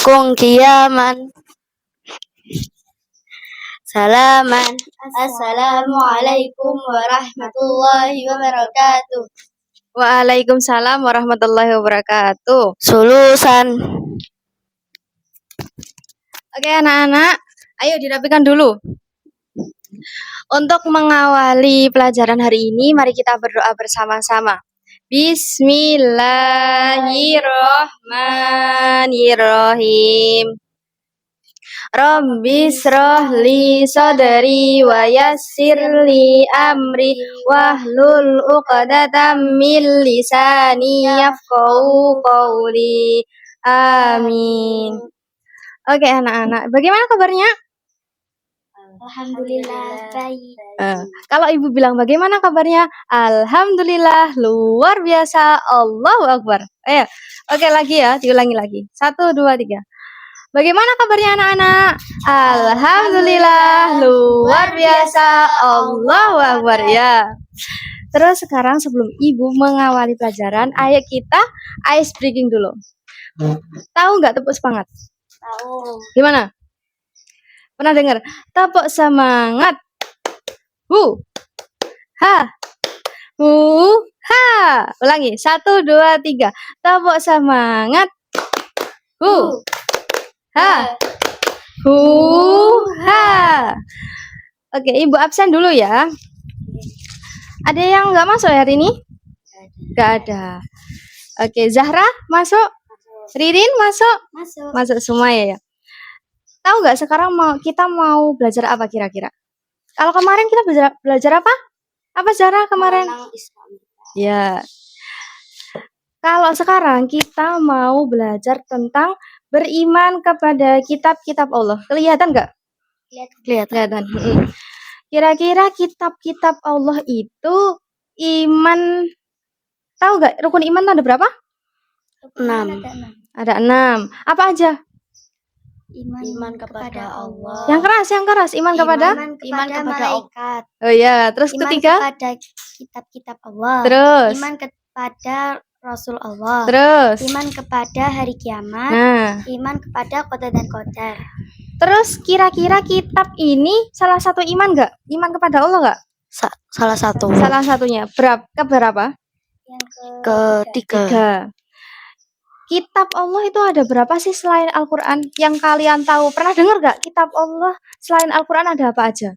Kung kiaman salaman. Assalamualaikum warahmatullahi wabarakatuh. Waalaikumsalam warahmatullahi wabarakatuh. Sulusan. Oke anak-anak, ayo dirapikan dulu. Untuk mengawali pelajaran hari ini, mari kita berdoa bersama-sama. Bismillahirrahmanirrahim. Rabbi shrah li sadri wa yassir li amri wahlul 'uqdatam min lisani yafqahu qawli. Amin. Oke anak-anak, bagaimana kabarnya? Alhamdulillah baik. Kalau ibu bilang bagaimana kabarnya? Alhamdulillah luar biasa. Allahu Akbar. Ayo, oke lagi ya, diulangi lagi. 1, 2, 3. Bagaimana kabarnya anak-anak? Alhamdulillah luar biasa. Allahu Akbar ya. Terus sekarang sebelum ibu mengawali pelajaran, ayo kita ice breaking dulu. Tahu nggak tepuk semangat? Tahu. Gimana? Pernah dengar? Tepuk semangat. Ha. Ha. Ulangi. 1, 2, 3. Tepuk semangat. Ha. Ha. Oke, ibu absen dulu ya. Ada yang nggak masuk hari ini? Nggak ada. Oke, Zahra masuk. Ririn masuk. Masuk semua ya. Tahu nggak sekarang kita mau belajar apa kira-kira? Kalau kemarin kita belajar apa? Apa Zahra kemarin? Ya. Kalau sekarang kita mau belajar tentang beriman kepada kitab-kitab Allah. Kelihatan nggak? Kelihatan. Kira-kira kitab-kitab Allah itu iman. Tahu nggak rukun iman ada berapa? 6. Ada 6. Apa aja? Iman kepada Allah. Yang keras. Iman kepada malaikat. Oh iya, terus Iman ketiga? kepada kitab-kitab Allah. Terus? Iman kepada Rasul Allah. Terus? Iman kepada hari kiamat. Nah. Iman kepada qada dan qadar. Terus kira-kira kitab ini salah satu iman nggak? Iman kepada Allah nggak? Salah satu. Salah satunya. Berapa? Yang ketiga. Kitab Allah itu ada berapa sih selain Al-Quran? Yang kalian tahu, pernah dengar gak kitab Allah selain Al-Quran ada apa aja?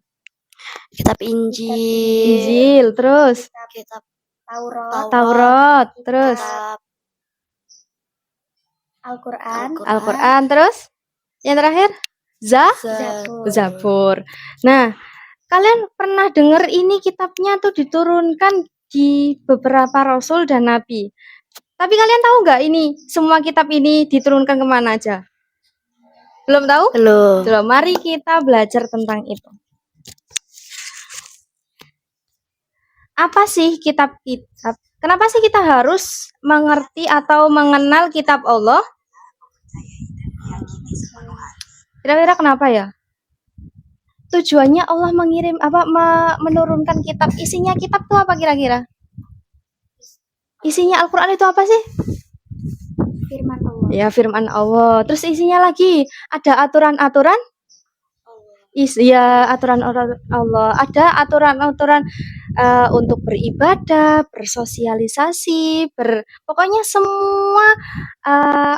Kitab Injil, terus? Kitab Taurat, terus? Al-Quran, terus? Yang terakhir? Zabur. Nah, kalian pernah dengar ini kitabnya tuh diturunkan di beberapa Rasul dan Nabi. Tapi kalian tahu nggak ini semua kitab ini diturunkan kemana aja? Belum tahu? Belum. Mari kita belajar tentang itu. Apa sih kitab-kitab? Kenapa sih kita harus mengerti atau mengenal kitab Allah? Kira-kira kenapa ya? Tujuannya Allah menurunkan kitab. Isinya kitab tuh apa kira-kira? Isinya Al-Quran itu apa sih? Firman Allah. Ya, firman Allah. Terus isinya lagi ada aturan-aturan? Aturan Allah. Ada aturan-aturan untuk beribadah, bersosialisasi, pokoknya semua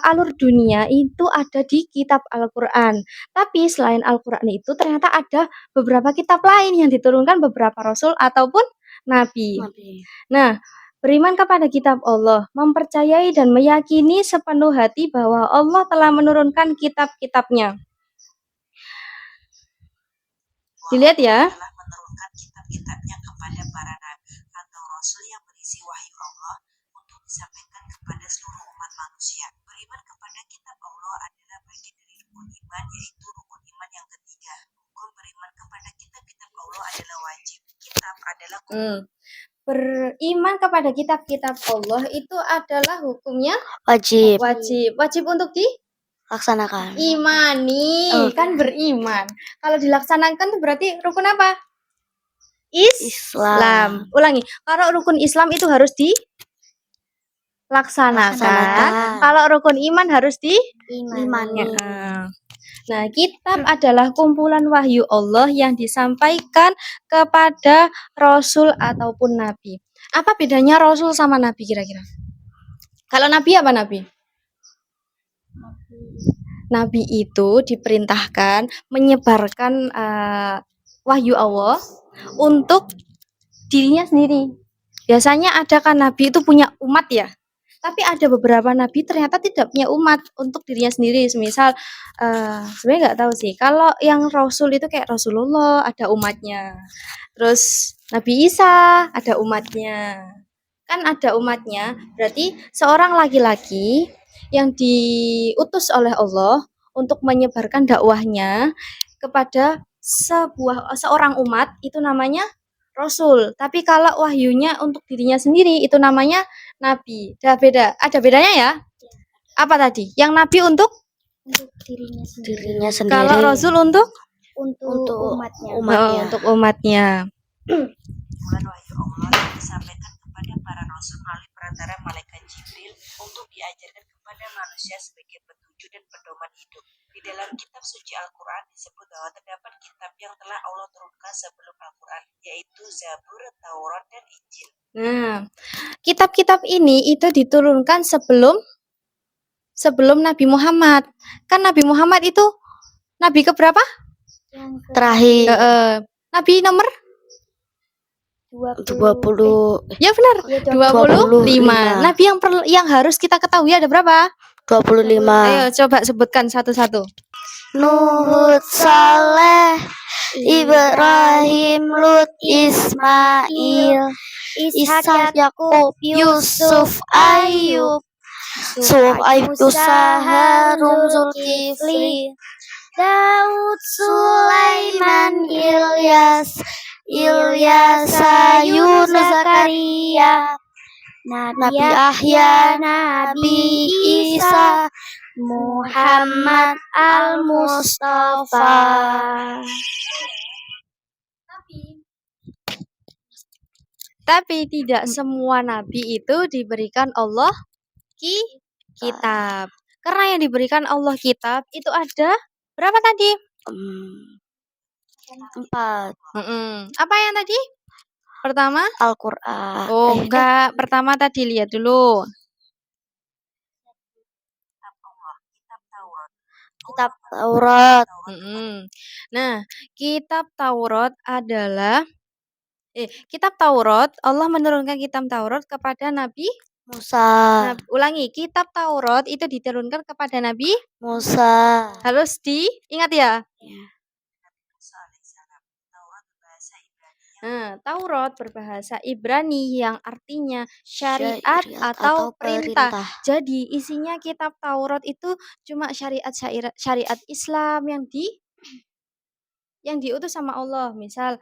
alur dunia itu ada di kitab Al-Quran. Tapi selain Al-Quran itu ternyata ada beberapa kitab lain yang diturunkan beberapa Rasul ataupun Nabi. Nah, beriman kepada kitab Allah, mempercayai dan meyakini sepenuh hati bahwa Allah telah menurunkan kitab-kitabnya. Dilihat ya. Telah menurunkan kitab-kitabnya kepada para nabi atau rasul yang berisi wahyu Allah untuk disampaikan kepada seluruh umat manusia. Beriman kepada kitab Allah adalah bagian dari rukun iman, yaitu rukun iman yang ketiga. Hukum beriman kepada kitab-kitab Allah adalah wajib. Kitab adalah Beriman kepada kitab-kitab Allah itu adalah hukumnya wajib untuk dilaksanakan. Imani, kan beriman. Kalau dilaksanakan itu berarti rukun apa? Islam. Ulangi. Kalau rukun Islam itu harus laksanakan. Laksanakan. Kalau rukun iman harus Imani. Nah, kitab adalah kumpulan wahyu Allah yang disampaikan kepada Rasul ataupun Nabi. Apa bedanya Rasul sama Nabi kira-kira? Kalau Nabi apa Nabi? Nabi itu diperintahkan menyebarkan wahyu Allah untuk dirinya sendiri. Biasanya ada kan Nabi itu punya umat ya. Tapi ada beberapa nabi ternyata tidak punya umat untuk dirinya sendiri. Misal sebenarnya nggak tahu sih. Kalau yang Rasul itu kayak Rasulullah ada umatnya. Terus Nabi Isa ada umatnya. Kan ada umatnya. Berarti seorang laki-laki yang diutus oleh Allah untuk menyebarkan dakwahnya kepada seorang umat itu namanya Rasul. Tapi kalau wahyunya untuk dirinya sendiri itu namanya Nabi. Ada bedanya ya? Apa tadi? Yang Nabi untuk Dirinya sendiri. kalau Rasul untuk umatnya. untuk umatnya. Bulan wahyu Allah yang disampaikan kepada para rasul melalui perantara malaikat Jibril untuk diajarkan kepada manusia sebagai petunjuk dan pedoman hidup. Di dalam kitab suci Al-Quran disebut bahwa terdapat kitab yang telah Allah turunkan sebelum Al-Quran, yaitu Zabur, Taurat, dan Injil. Nah, kitab-kitab ini itu diturunkan sebelum Nabi Muhammad. Kan Nabi Muhammad itu Nabi keberapa? Terakhir. Nabi nomor 20. ya benar, 25. 25. Nabi yang harus kita ketahui ada berapa? 25. Ayo coba sebutkan satu-satu. Nuh, Saleh, Ibrahim, Lut, Ismail, Ishak, Yakub, Yusuf, Ayub, Musa, Harun, Zulkifli, Daud, Sulaiman, Ilyas, Yunus, Zakaria, Nabi Yahya, Nabi Isa, Muhammad Al-Mustafa. Tapi tidak semua nabi itu diberikan Allah kitab. Karena yang diberikan Allah kitab itu ada berapa tadi? 4. Apa yang tadi? Pertama? Al-Quran. Oh, enggak. Pertama tadi lihat dulu. Kitab Taurat. Nah, kitab Taurat adalah kitab Taurat, Allah menurunkan kitab Taurat kepada Nabi Musa. Ulangi, kitab Taurat itu diturunkan kepada Nabi Musa. Harus diingat ya. Taurat berbahasa Ibrani yang artinya syariat atau perintah. Jadi isinya kitab Taurat itu cuma syariat Islam yang diutus sama Allah. Misal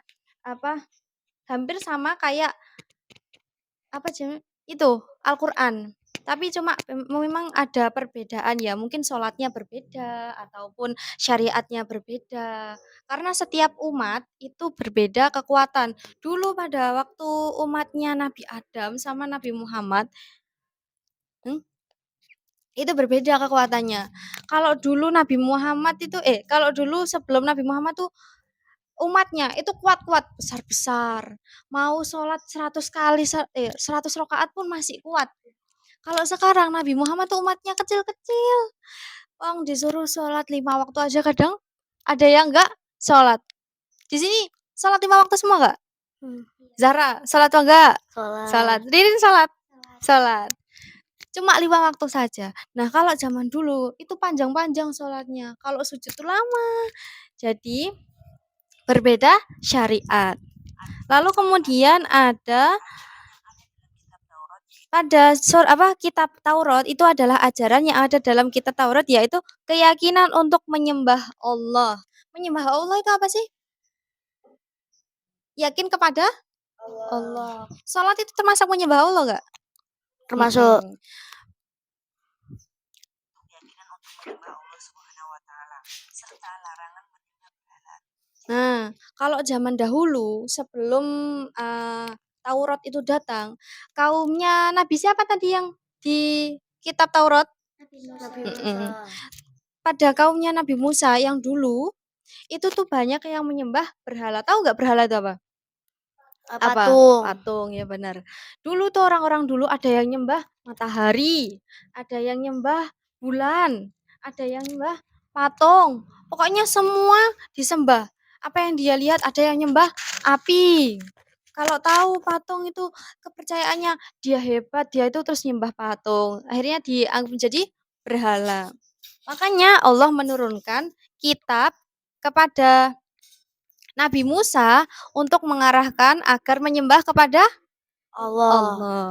hampir sama kayak itu Al-Qur'an. Tapi cuma memang ada perbedaan ya, mungkin sholatnya berbeda ataupun syariatnya berbeda. Karena setiap umat itu berbeda kekuatan. Dulu pada waktu umatnya Nabi Adam sama Nabi Muhammad, itu berbeda kekuatannya. Kalau dulu Nabi Muhammad itu, kalau dulu sebelum Nabi Muhammad tuh umatnya itu kuat-kuat, besar-besar. Mau sholat 100 kali, 100 rakaat pun masih kuat. Kalau sekarang Nabi Muhammad tuh umatnya kecil-kecil. Disuruh sholat 5 waktu aja kadang ada yang enggak sholat. Di sini sholat 5 waktu semua enggak? Zahra, sholat atau enggak? Sholat. Ririn sholat? Sholat. Cuma 5 waktu saja. Nah, kalau zaman dulu itu panjang-panjang sholatnya. Kalau sujud tuh lama. Jadi berbeda syariat. Lalu kemudian ada pada kitab Taurat itu adalah ajaran yang ada dalam kitab Taurat, yaitu keyakinan untuk menyembah Allah. Menyembah Allah itu apa sih? Yakin kepada Allah. Salat itu termasuk menyembah Allah enggak? Termasuk. Keyakinan untuk menyembah Allah Subhanahu wa taala serta larangan menyembah berhala. Nah, kalau zaman dahulu sebelum Taurat itu datang, kaumnya Nabi siapa tadi yang di kitab Taurat? Nabi Mm-mm. Musa. Pada kaumnya Nabi Musa yang dulu itu tuh banyak yang menyembah berhala. Tahu nggak berhala itu apa? Patung. Patung, ya benar. Dulu tuh orang-orang dulu ada yang nyembah matahari, ada yang nyembah bulan, ada yang nyembah patung. Pokoknya semua disembah. Apa yang dia lihat ada yang nyembah api. Kalau tahu patung itu kepercayaannya dia hebat, dia itu terus nyembah patung. Akhirnya dianggap menjadi berhala. Makanya Allah menurunkan kitab kepada Nabi Musa untuk mengarahkan agar menyembah kepada Allah. Allah.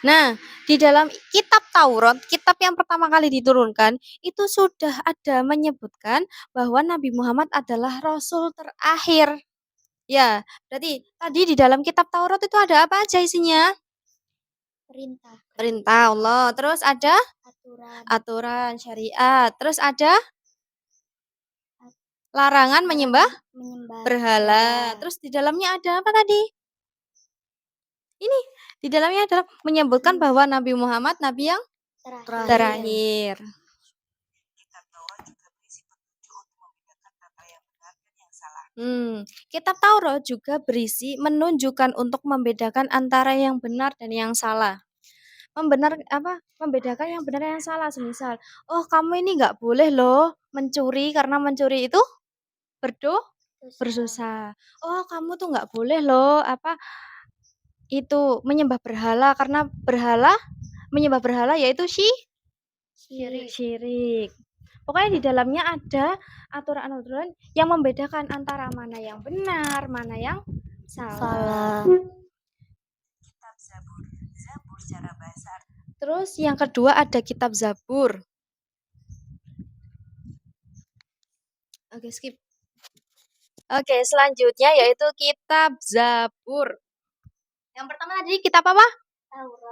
Nah, di dalam kitab Taurat, kitab yang pertama kali diturunkan, itu sudah ada menyebutkan bahwa Nabi Muhammad adalah Rasul terakhir. Ya, berarti tadi di dalam kitab Taurat itu ada apa aja isinya? Perintah. Perintah Allah. Terus ada aturan syariat. Terus ada larangan menyembah berhala. Terus di dalamnya ada apa tadi? Ini di dalamnya adalah menyebutkan bahwa Nabi Muhammad Nabi yang terakhir. Kitab Taurat juga berisi petunjuk untuk membedakan antara yang benar dan yang salah. Kitab Taurat juga berisi menunjukkan untuk membedakan antara yang benar dan yang salah. Membedakan yang benar dan yang salah. Semisal, oh kamu ini nggak boleh loh mencuri karena mencuri itu berdosa. Oh kamu tuh nggak boleh loh itu menyembah berhala karena menyembah berhala yaitu syirik. Pokoknya di dalamnya ada aturan-aturan yang membedakan antara mana yang benar, mana yang salah. Kitab Zabur. Zabur secara bahasa. Terus yang kedua ada kitab Zabur. Oke, skip. Oke, selanjutnya yaitu kitab Zabur. Yang pertama tadi kitab apa?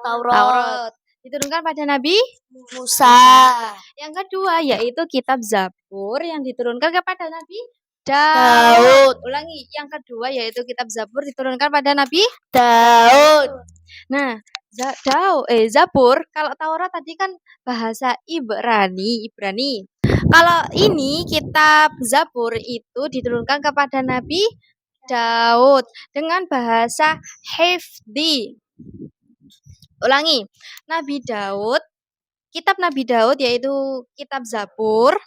Taurat. Diturunkan pada Nabi Musa. Yang kedua yaitu kitab Zabur yang diturunkan kepada Nabi Daud. Ulangi, yang kedua yaitu kitab Zabur diturunkan pada Nabi Daud. Nah, Zabur, kalau Taurat tadi kan bahasa Ibrani. Kalau ini kitab Zabur itu diturunkan kepada Nabi Daud dengan bahasa Hifdi. Ulangi, kitab Nabi Daud yaitu kitab Zabur.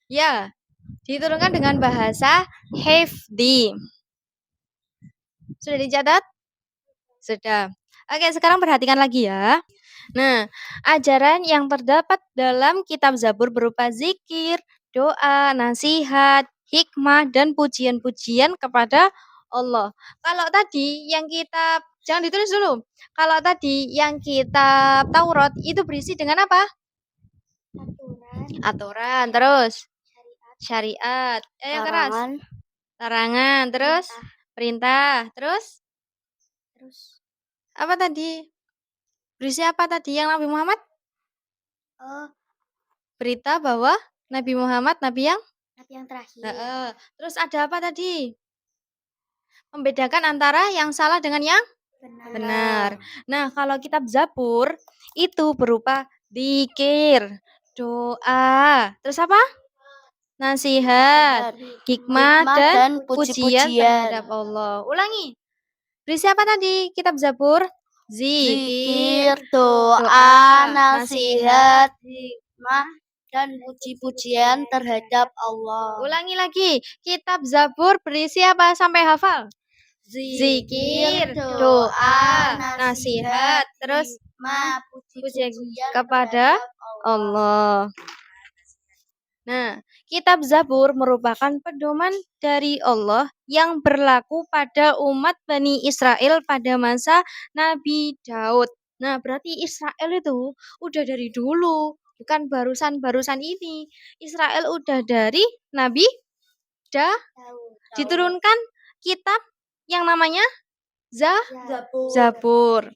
Ya, diturunkan dengan bahasa Hifdi. Sudah dicatat? Sudah. Oke, sekarang perhatikan lagi ya. Nah, ajaran yang terdapat dalam kitab Zabur berupa zikir, doa, nasihat, hikmah, dan pujian-pujian kepada Allah. Kalau tadi yang kitab, jangan ditulis dulu. Kalau tadi yang kitab Taurat itu berisi dengan apa? Aturan, terus syariat, yang keras, larangan, terus perintah, terus apa tadi? Berisi apa tadi yang Nabi Muhammad? Berita bahwa Nabi Muhammad Nabi yang terakhir. Terus ada apa tadi? Membedakan antara yang salah dengan yang benar. Nah, kalau kitab Zabur itu berupa zikir, doa, terus apa? Nasihat, hikmah, dan pujian terhadap Allah. Ulangi. Berisi apa tadi kitab Zabur? Zikir, doa, nasihat, hikmah, dan puji-pujian terhadap Allah. Ulangi lagi. Kitab Zabur berisi apa sampai hafal? Zikir, doa, nasihat, terus pujian kepada Allah. Nah, kitab Zabur merupakan pedoman dari Allah yang berlaku pada umat Bani Israel pada masa Nabi Daud. Nah, berarti Israel itu udah dari dulu, bukan barusan ini. Israel udah dari Nabi Daud. Diturunkan kitab yang namanya Zabur.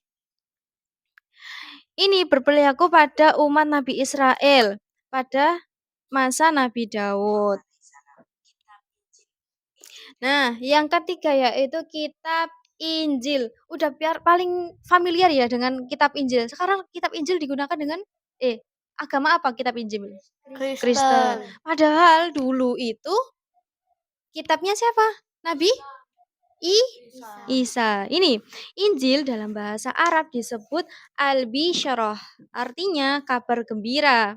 Ini berlaku pada umat Nabi Israel pada masa Nabi Daud. Nah, yang ketiga yaitu kitab Injil. Udah paling familiar ya dengan kitab Injil. Sekarang kitab Injil digunakan dengan agama apa kitab Injil? Kristen. Padahal dulu itu kitabnya siapa? Nabi Isa. Ini Injil dalam bahasa Arab disebut Al-Bisyarah, artinya kabar gembira.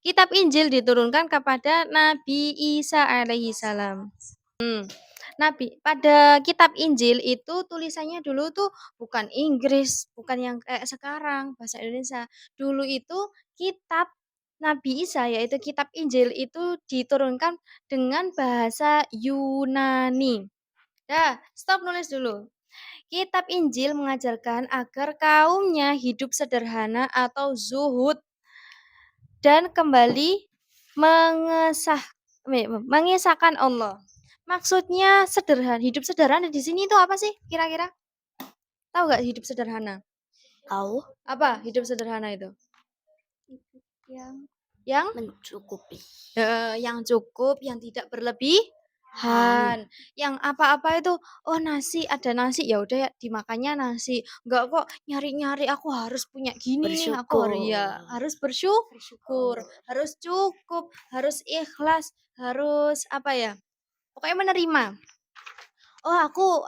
Kitab Injil diturunkan kepada Nabi Isa alaihi salam. Nabi pada kitab Injil itu tulisannya dulu tuh bukan Inggris, bukan yang kayak sekarang bahasa Indonesia. Dulu itu kitab Nabi Isa yaitu kitab Injil itu diturunkan dengan bahasa Yunani. Dah, stop nulis dulu. Kitab Injil mengajarkan agar kaumnya hidup sederhana atau zuhud dan kembali mengesahkan Allah. Maksudnya sederhana, hidup sederhana di sini itu apa sih kira-kira? Tahu nggak hidup sederhana? Tahu. Apa hidup sederhana itu? Yang mencukupi. Yang cukup, yang tidak berlebihan. Yang apa-apa itu, oh nasi, ada nasi ya udah ya dimakannya nasi. Enggak kok nyari-nyari aku harus punya gini nih, aku harus bersyukur, harus cukup, harus ikhlas, harus apa ya? Pokoknya menerima. Oh aku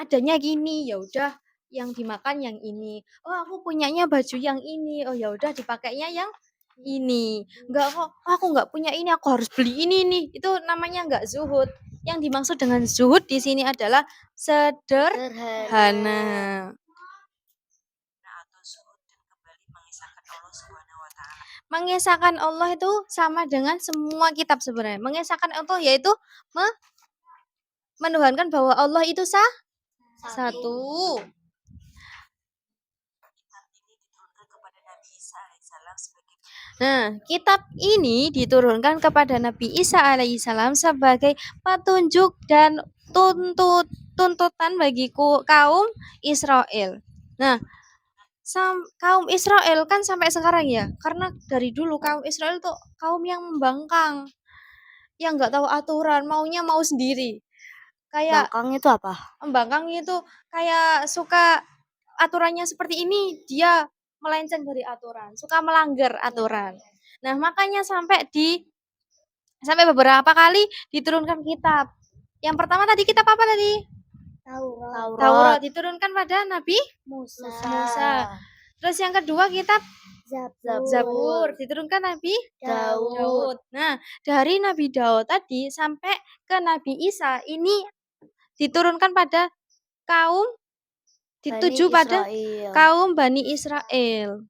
adanya gini, ya udah yang dimakan yang ini. Oh aku punyanya baju yang ini, oh ya udah dipakainya yang ini. Enggak kok, aku enggak punya ini, aku harus beli ini nih. Itu namanya enggak zuhud. Yang dimaksud dengan zuhud di sini adalah sederhana. atau zuhud dan kembali mengisahkan Allah Subhanahu wa taala. Mengesahkan Allah itu sama dengan semua kitab sebenarnya. Mengesahkan Allah yaitu menuhankan bahwa Allah itu satu. Kitab ini diturunkan kepada Nabi Isa alaihissalam sebagai Nah, kitab ini diturunkan kepada Nabi Isa alaihissalam sebagai petunjuk dan tuntutan bagi kaum Israel. Nah, kaum Israel kan sampai sekarang ya, karena dari dulu kaum Israel tuh kaum yang membangkang, yang nggak tahu aturan, maunya mau sendiri. Kayak Bangkang itu apa? membangkang itu kayak suka aturannya seperti ini, dia melenceng dari aturan, suka melanggar aturan. Nah, makanya sampai beberapa kali diturunkan kitab. Yang pertama tadi kitab apa tadi? Taurat diturunkan pada Nabi Musa. Terus yang kedua kitab Zabur diturunkan Nabi Daud. Nah, dari Nabi Daud tadi sampai ke Nabi Isa ini diturunkan pada kaum dituju pada kaum Bani Israel.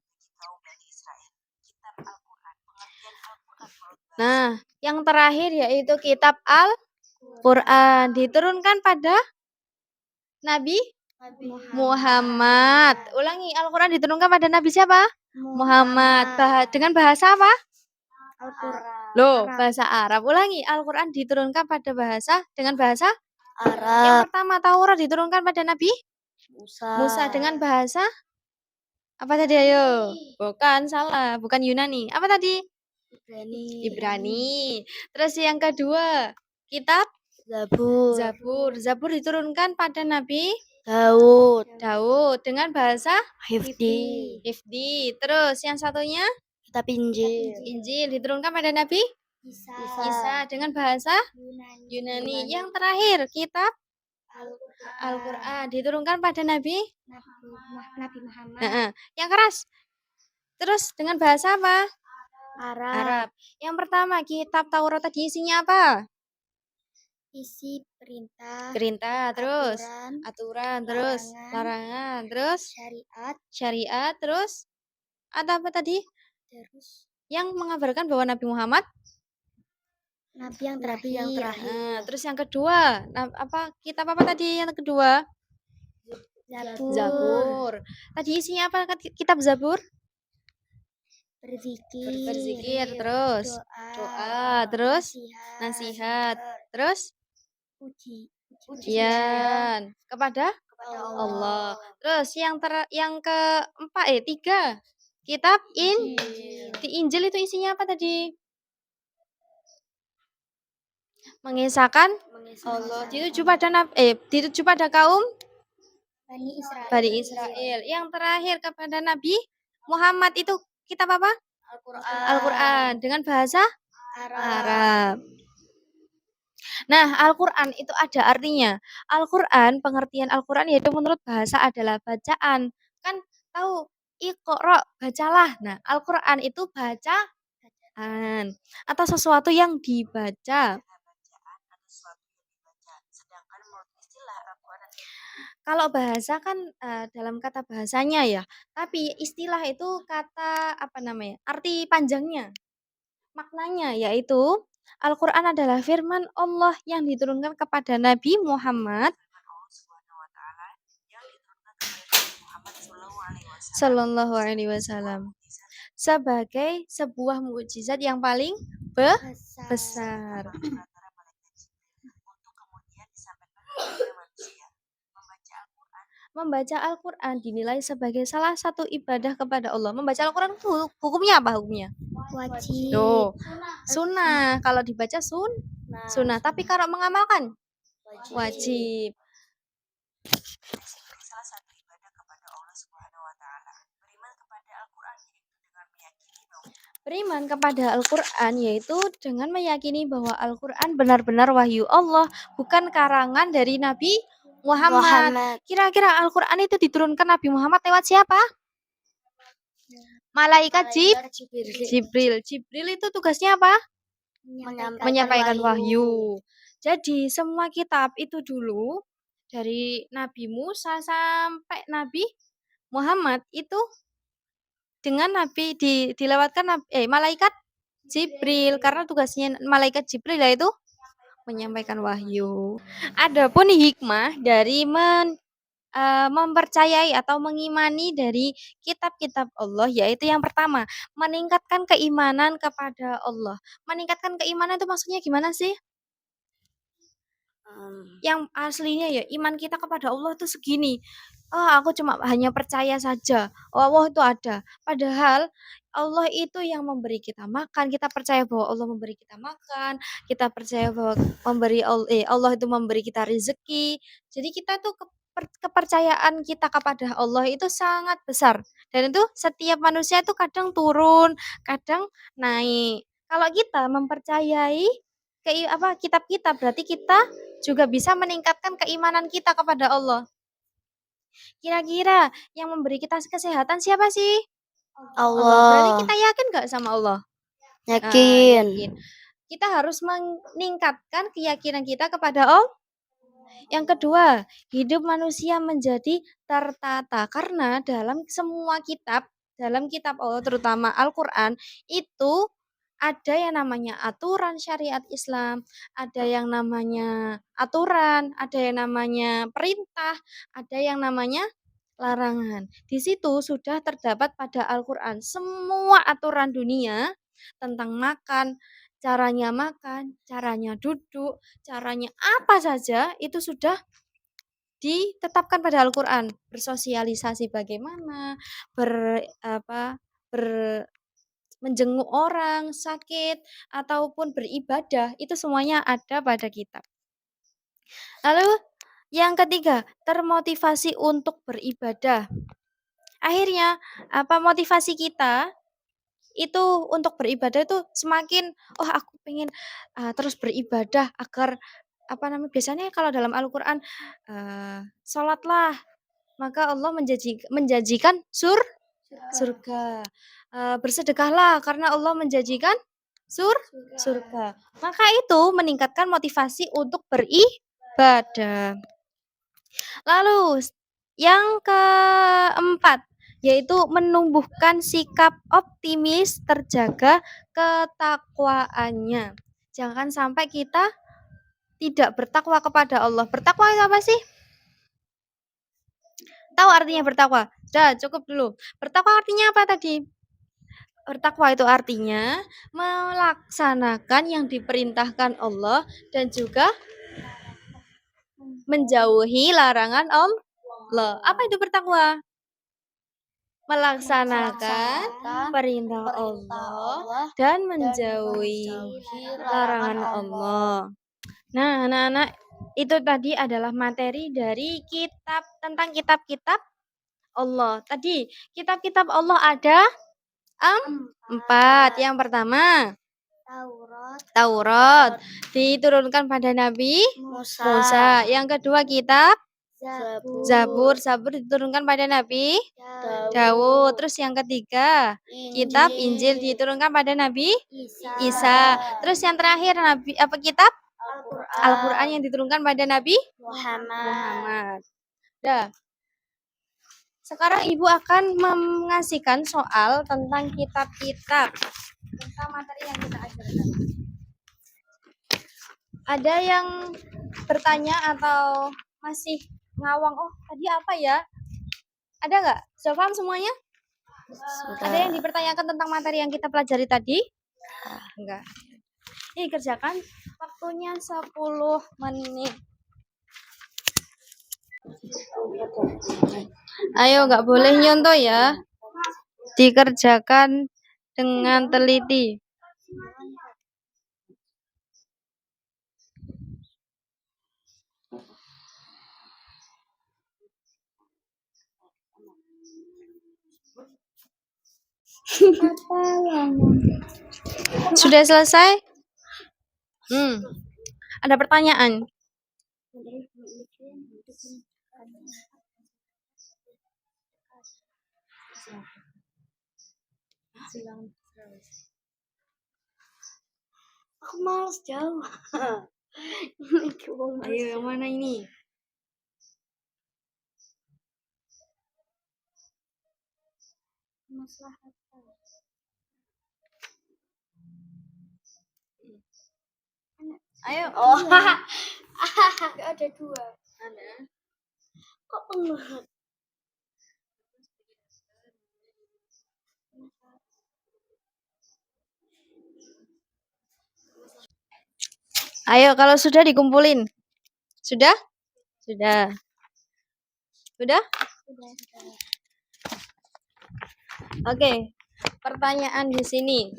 Nah, yang terakhir yaitu kitab Al-Quran diturunkan pada Nabi Muhammad. Ulangi, Al-Quran diturunkan pada Nabi siapa? Muhammad. Dengan bahasa apa? Loh, bahasa Arab. Ulangi, Al-Quran diturunkan dengan bahasa Arab. Yang pertama, Taurat diturunkan pada Nabi Musa dengan bahasa apa tadi ayo? Bukan, salah, bukan Yunani. Apa tadi? Ibrani. Terus yang kedua, kitab Zabur diturunkan pada Nabi Daud dengan bahasa Hifdi. Terus yang satunya Kitab Injil diturunkan pada Nabi Isa dengan bahasa Yunani. Yang terakhir, kitab Al-Quran diturunkan pada Nabi Muhammad. Yang keras. Terus dengan bahasa apa? Arab. Yang pertama, kitab Taurat tadi isinya apa? Isi perintah, terus aturan, terus larangan, terus syariat, terus ada apa tadi? Terus Yang mengabarkan bahwa Nabi Muhammad Nabi yang terakhir. Terus yang kedua, kitab apa tadi yang kedua? Zabur. Tadi isinya apa kitab Zabur? Berzikir, terus doa, terus nasihat, terus pujian kepada Allah. Terus yang keempat, tiga, kitab Injil itu isinya apa tadi? mengesahkan Allah dituju pada kaum Bani Israel. Yang terakhir kepada Nabi Muhammad itu kitab apa? Al-Qur'an dengan bahasa Arab. Nah, Al-Qur'an itu ada artinya. Al-Qur'an, pengertian Al-Qur'an yaitu menurut bahasa adalah bacaan. Kan tahu Iqra, bacalah. Nah, Al-Qur'an itu bacaan atau sesuatu yang dibaca. bacaan atau sesuatu yang dibaca. Sedangkan menurut istilah Al-Quran Kalau bahasa kan dalam kata bahasanya ya, tapi istilah itu kata arti panjangnya. Maknanya yaitu Al-Qur'an adalah firman Allah yang diturunkan kepada Nabi Muhammad firman Allah Subhanahu wa taala yang diturunkan kepada Nabi Muhammad Sallallahu Alaihi Wasallam sebagai sebuah mukjizat yang paling besar. antara malaikat Jibril untuk kemudian disampaikan kepada manusia. Membaca Al-Qur'an dinilai sebagai salah satu ibadah kepada Allah. Membaca Al-Qur'an hukumnya apa hukumnya? Wajib. Tuh, sunnah. Kalau dibaca sunnah. Tapi kalau mengamalkan wajib. Sebagai salah satu ibadah kepada Allah Subhanahu wa taala. Beriman kepada Al-Qur'an yaitu dengan meyakini bahwa Al-Qur'an benar-benar wahyu Allah, bukan karangan dari Nabi Muhammad. Kira-kira Al-Qur'an itu diturunkan Nabi Muhammad lewat siapa? Malaikat Jibril. Jibril itu tugasnya apa? Menyampaikan wahyu. Jadi semua kitab itu dulu dari Nabi Musa sampai Nabi Muhammad itu dengan Nabi dilewatkan malaikat Jibril, karena tugasnya malaikat Jibril yaitu menyampaikan wahyu. Adapun hikmah dari mempercayai atau mengimani dari kitab-kitab Allah yaitu yang pertama, meningkatkan keimanan kepada Allah. Meningkatkan keimanan itu maksudnya gimana sih? Yang aslinya ya iman kita kepada Allah itu segini. Oh, aku cuma hanya percaya saja. Oh, Allah itu ada. Padahal Allah itu yang memberi kita makan. Kita percaya bahwa Allah memberi kita makan. Kita percaya bahwa Allah itu memberi kita rezeki. Jadi kita tuh kepercayaan kita kepada Allah itu sangat besar. Dan itu setiap manusia itu kadang turun, kadang naik. Kalau kita mempercayai kitab-kitab berarti kita juga bisa meningkatkan keimanan kita kepada Allah. Kira-kira yang memberi kita kesehatan siapa sih? Allah. Berarti kita yakin gak sama Allah? Yakin. Kita harus meningkatkan keyakinan kita kepada Allah. Yang kedua, hidup manusia menjadi tertata karena dalam semua kitab, dalam kitab Allah terutama Al-Qur'an itu ada yang namanya aturan syariat Islam, ada yang namanya aturan, ada yang namanya perintah, ada yang namanya larangan. Di situ sudah terdapat pada Al-Qur'an semua aturan dunia tentang makan, caranya duduk, caranya apa saja itu sudah ditetapkan pada Al-Qur'an. Bersosialisasi bagaimana, menjenguk orang sakit ataupun beribadah itu semuanya ada pada kitab. Lalu yang ketiga, termotivasi untuk beribadah. Akhirnya motivasi kita itu untuk beribadah itu semakin aku pengen terus beribadah agar biasanya kalau dalam Al-Qur'an sholatlah maka Allah menjanjikan surga. Bersedekahlah karena Allah menjanjikan surga. Maka itu meningkatkan motivasi untuk beribadah. Lalu yang keempat yaitu menumbuhkan sikap optimis, terjaga ketakwaannya. Jangan sampai kita tidak bertakwa kepada Allah. Bertakwa itu apa sih? Tahu artinya bertakwa? Sudah, cukup dulu. Bertakwa artinya apa tadi? Bertakwa itu artinya melaksanakan yang diperintahkan Allah dan juga menjauhi larangan Allah. Apa itu bertakwa? Melaksanakan perintah Allah dan menjauhi larangan Allah. Nah, anak-anak, itu tadi adalah materi dari kitab tentang kitab-kitab Allah. Tadi kitab-kitab Allah ada 4. Yang pertama, Taurat, Taurat diturunkan pada Nabi Musa, Musa. Yang kedua, kitab Zabur, Zabur diturunkan pada Nabi Daud, Daud. Terus yang ketiga, kitab Injil diturunkan pada Nabi Isa. Terus yang terakhir, Nabi apa kitab Al-Qur'an yang diturunkan pada Nabi Muhammad. Dah. Sekarang Ibu akan mengasihkan soal tentang kitab-kitab tentang materi yang kita ajarkan. Ada yang bertanya atau masih ngawang, oh tadi apa ya? Ada nggak? Sudah paham semuanya? Ada yang dipertanyakan tentang materi yang kita pelajari tadi? Enggak. Ini kerjakan, waktunya 10 menit. Ayo, nggak boleh nyontoh ya. Dikerjakan dengan teliti. Sudah selesai? Ada pertanyaan? Aku males jauh. Ayo, yang mana ini? Ayo. Oh, nggak ada 2. Ada. Kok penuh? Ayo, kalau sudah dikumpulin. Sudah? Sudah. Sudah? Oke. Pertanyaan di sini.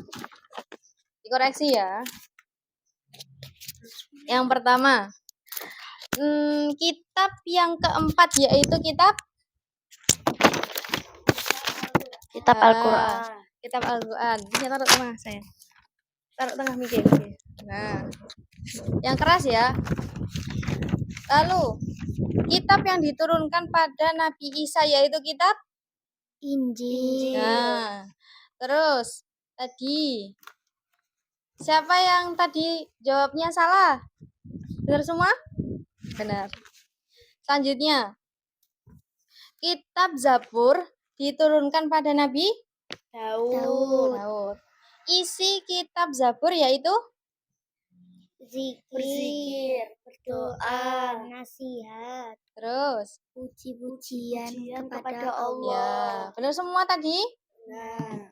Dikoreksi ya. Yang pertama, kitab yang keempat yaitu kitab Al-Qur'an. Kitab Al-Qur'an. Bisa taruh tengah saya. Taruh tengah mikir. Nah, yang keras ya. Lalu, kitab yang diturunkan pada Nabi Isa yaitu kitab Injil. Nah, terus tadi siapa yang tadi jawabnya salah? Benar semua? Benar. Selanjutnya, kitab Zabur diturunkan pada Nabi Daud. Isi kitab Zabur yaitu Zikir, berdoa, nasihat, terus puji-pujian kepada ya, Allah. benar semua tadi? Nah,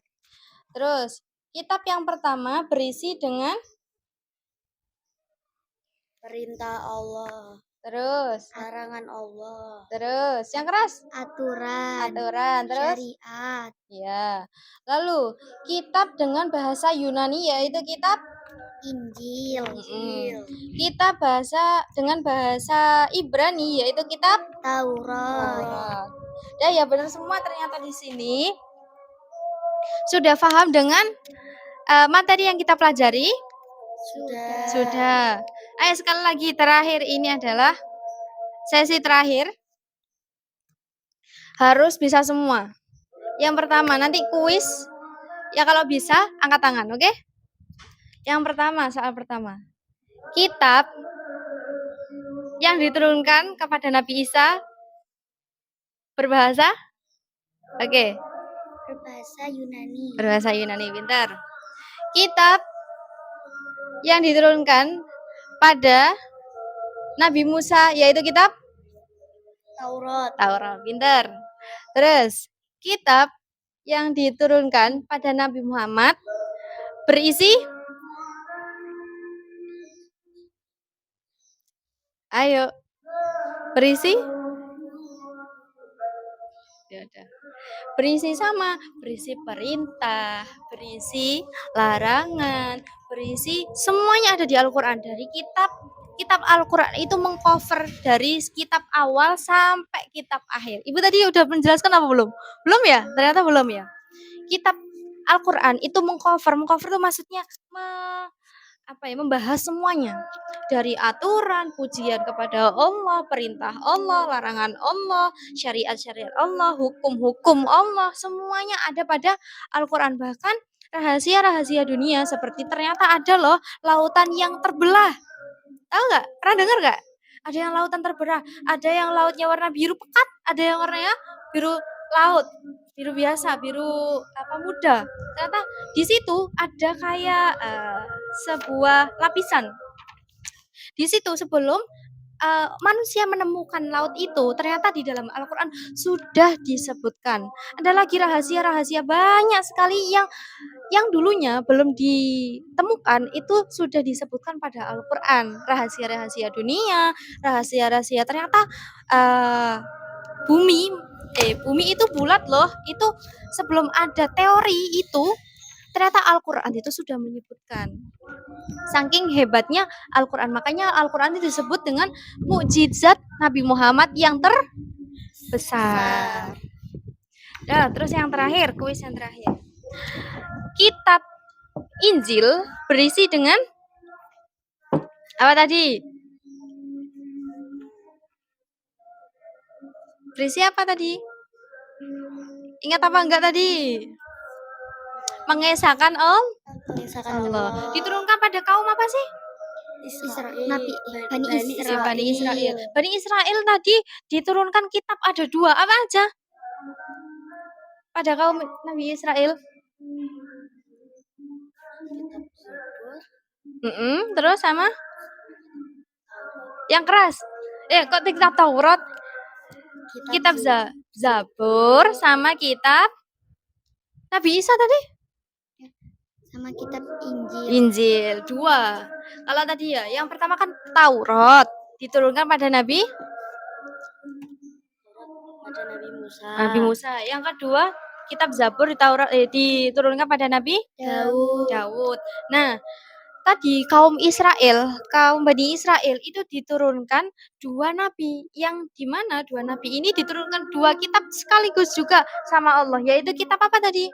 Terus, kitab yang pertama berisi dengan perintah Allah, terus larangan Allah, terus yang keras aturan, terus syariat, ya. Lalu, kitab dengan bahasa Yunani yaitu kitab Injil, kitab dengan bahasa Ibrani yaitu kitab Taurat. Ya benar semua ternyata di sini. Sudah paham dengan materi yang kita pelajari? Sudah. Ayo sekali lagi, terakhir ini adalah sesi terakhir. Harus bisa semua. Yang pertama nanti kuis. Ya kalau bisa angkat tangan, oke? Yang pertama, soal pertama. Kitab yang diturunkan kepada Nabi Isa berbahasa? Oke. Berbahasa Yunani, pintar. Kitab yang diturunkan pada Nabi Musa yaitu kitab Taurat, pintar. Terus, kitab yang diturunkan pada Nabi Muhammad berisi Ayo. Berisi? Berisi sama, berisi perintah, berisi larangan, berisi semuanya ada di Al-Qur'an. Dari kitab Al-Quran itu mengcover dari kitab awal sampai kitab akhir. Ibu tadi udah menjelaskan apa belum? Belum ya? Ternyata belum ya. Kitab Al-Quran itu mengcover itu maksudnya membahas semuanya, dari aturan, pujian kepada Allah, perintah Allah, larangan Allah, syariat-syariat Allah, hukum-hukum Allah, semuanya ada pada Al-Quran. Bahkan rahasia-rahasia dunia, seperti ternyata ada loh lautan yang terbelah. Tahu nggak? Pernah dengar nggak? Ada yang lautan terbelah, ada yang lautnya warna biru pekat, ada yang warnanya biru laut, biru biasa, biru muda. Ternyata di situ ada kayak sebuah lapisan. Di situ sebelum manusia menemukan laut itu, ternyata di dalam Al-Quran sudah disebutkan. Ada lagi rahasia-rahasia banyak sekali yang dulunya belum ditemukan, itu sudah disebutkan pada Al-Quran. Rahasia-rahasia dunia, rahasia-rahasia ternyata bumi itu bulat loh. Itu sebelum ada teori itu, ternyata Al-Quran itu sudah menyebutkan. Saking hebatnya Al-Quran, makanya Al-Quran itu disebut dengan mukjizat Nabi Muhammad yang terbesar. Nah, terus yang terakhir, kuis yang terakhir. Kitab Injil berisi dengan apa tadi? Berisi apa tadi? Ingat apa enggak tadi? Mengesahkan Allah. Diturunkan pada kaum apa sih? Nabi Bani Israel. Bani Israel tadi diturunkan kitab ada 2. Apa aja? Pada kaum Nabi Israel. Terus sama? Yang keras. Kok kitab Taurat? Kitab Zabur sama kitab Nabi Isa tadi? Sama kitab Injil 2. Kalau tadi ya, yang pertama kan Taurat diturunkan pada Nabi Musa. Yang kedua kitab Zabur diturunkan pada Nabi Daud. Nah, tadi kaum Bani Israel itu diturunkan 2 nabi, yang dimana 2 nabi ini diturunkan 2 kitab sekaligus juga sama Allah, yaitu kitab apa tadi?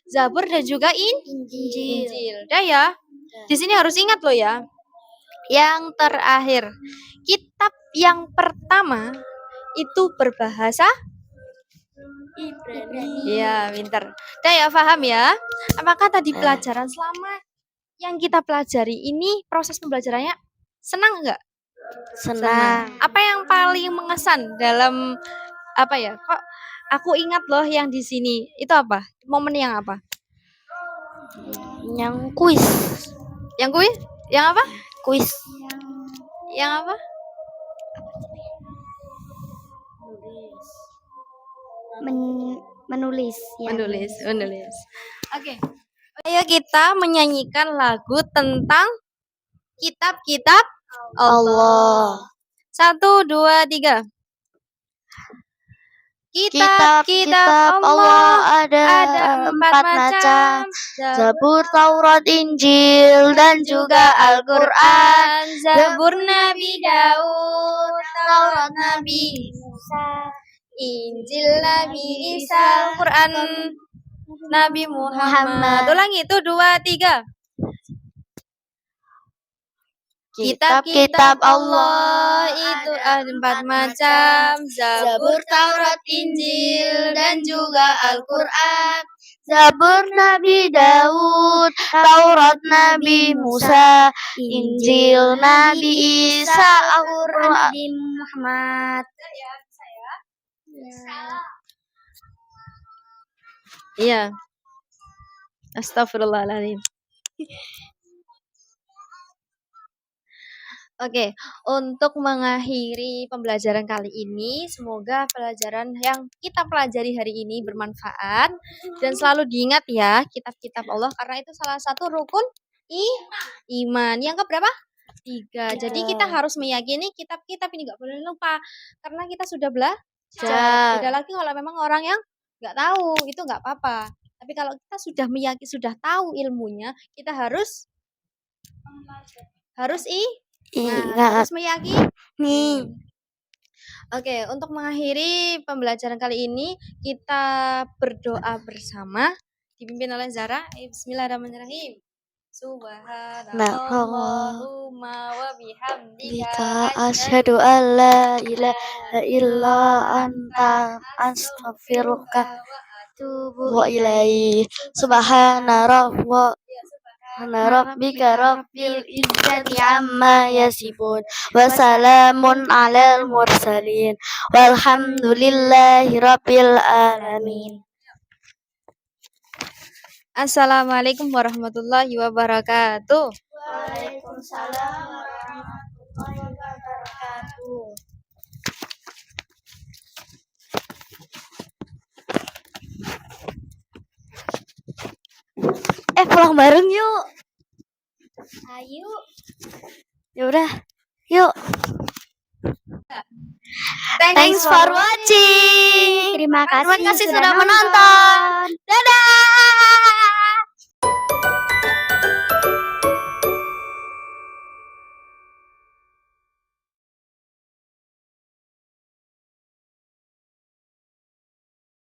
Zabur dan juga Injil. Dah ya. Di sini harus ingat loh ya. Yang terakhir, kitab yang pertama itu berbahasa Ibrani. Ya, pintar. Dah ya, paham ya? Apakah tadi pelajaran selama yang kita pelajari ini, proses pembelajarannya senang enggak? Senang. Apa yang paling mengesan dalam kok aku ingat loh yang di sini. Itu apa? Momen yang apa? Yang kuis. Yang kuis? Yang apa? Kuis. Yang apa? Menulis. Oke. Ayo kita menyanyikan lagu tentang kitab-kitab Allah. 1, 2, 3. Kitab-kitab Allah ada 4 macam. Zabur, Taurat, Injil, dan juga Al-Quran. Zabur Nabi Daud, Taurat Nabi Musa, Injil Nabi Isa, Al-Quran Nabi Muhammad. Ulangi itu 2, 3. Kitab-kitab Allah itu ada 4 macam. Zabur, Taurat, Injil, dan juga Al-Quran. Zabur Nabi Daud, Taurat Nabi Musa, Injil Nabi Isa, Al-Quran Nabi Muhammad. Iya. Astagfirullahaladzim. Oke, untuk mengakhiri pembelajaran kali ini, semoga pelajaran yang kita pelajari hari ini bermanfaat dan selalu diingat ya, kitab-kitab Allah, karena itu salah satu rukun iman. Yang keberapa? 3. Jadi kita harus meyakini kitab-kitab ini, nggak boleh lupa, karena kita sudah belajar. Beda lagi kalau memang orang yang nggak tahu, itu nggak apa-apa. Tapi kalau kita sudah meyakini, sudah tahu ilmunya, kita harus Ingat terus meyakini. nih. Oke, untuk mengakhiri pembelajaran kali ini, kita berdoa bersama, dipimpin oleh Zara. Bismillahirrahmanirrahim. Subhanallahumma wa bihamdika Jika asyhadu an la ilaha illa anta astaghfiruka wa ilaihi. Subhana rabbika rabbil izzati amma yasifun wa salamun alal mursalin walhamdulillahi rabbil alamin. Assalamualaikum warahmatullahi wabarakatuh. Waalaikumsalam warahmatullahi wabarakatuh. Pulang bareng yuk. Ayo. Ya udah, yuk. Thanks for watching. Terima kasih sudah menonton. Dadah.